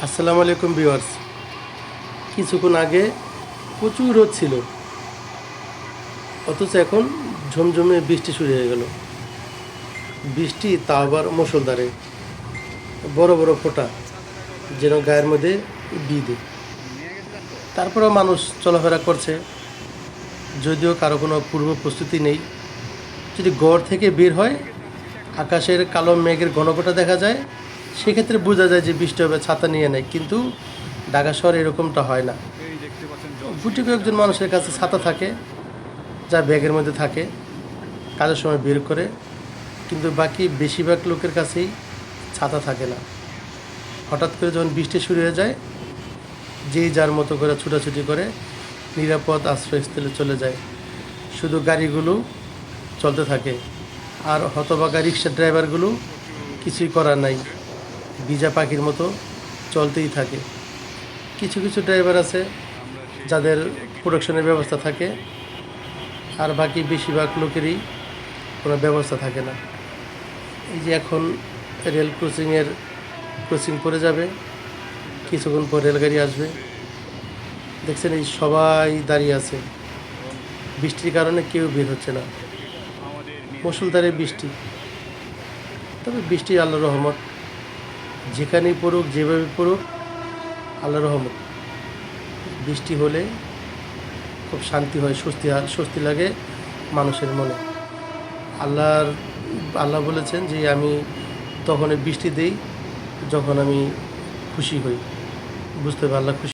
আসসালামু আলাইকুম ভিউয়ার্স। কিছুক্ষণ আগে প্রচুর রোদ ছিল, অথচ এখন ঝমঝমে বৃষ্টি শুরু হয়ে গেল। বৃষ্টি তা আবার মুষলধারে, বড় বড় ফোঁটা, যেন গায়ের মধ্যে বিঁধে। তারপরেও মানুষ চলাফেরা করছে, যদিও কারো কোনো পূর্ব প্রস্তুতি নেই। যদি ঘর থেকে বের হয়, আকাশের কালো মেঘের ঘনঘটা দেখা যায়, সেক্ষেত্রে বোঝা যায় যে বৃষ্টি হবে, ছাতা নিয়ে নেয়। কিন্তু ঢাকা শহরে এরকমটা হয় না। গুটি কয়েকজন মানুষের কাছে ছাতা থাকে, যা ব্যাগের মধ্যে থাকে, কাজের সময় বের করে। কিন্তু বাকি বেশিরভাগ লোকের কাছেই ছাতা থাকে না। হঠাৎ করে যখন বৃষ্টি শুরু হয়ে যায়, যেই যার মতো করে ছুটাছুটি করে নিরাপদ আশ্রয়স্থলে চলে যায়। শুধু গাড়িগুলো চলতে থাকে, আর হতভাগা রিক্সার ড্রাইভারগুলো কিছুই করার নাই, ভিজা পাখির মতো চলতেই থাকে। কিছু কিছু ড্রাইভার আছে যাদের প্রোডাকশনের ব্যবস্থা থাকে, আর বাকি বেশিরভাগ লোকেরই কোনো ব্যবস্থা থাকে না। এই যে এখন রেল ক্রসিং পড়ে যাবে, কিছুক্ষণ পর রেলগাড়ি আসবে। দেখছেন, এই সবাই দাঁড়িয়ে আছে, বৃষ্টির কারণে কেউ বের হচ্ছে না। মুষলধারে বৃষ্টি, তবে বৃষ্টি আল্লাহর রহমত, যেখানেই পড়ুক, যেভাবে পড়ুক, আল্লাহর রহমত। বৃষ্টি হলে খুব শান্তি হয়, স্বস্তি লাগে মানুষের মনে। আল্লাহর আল্লাহ বলেছেন যে আমি তখন বৃষ্টি দেই যখন আমি খুশি হই। বুঝতে পারলাম, খুশি।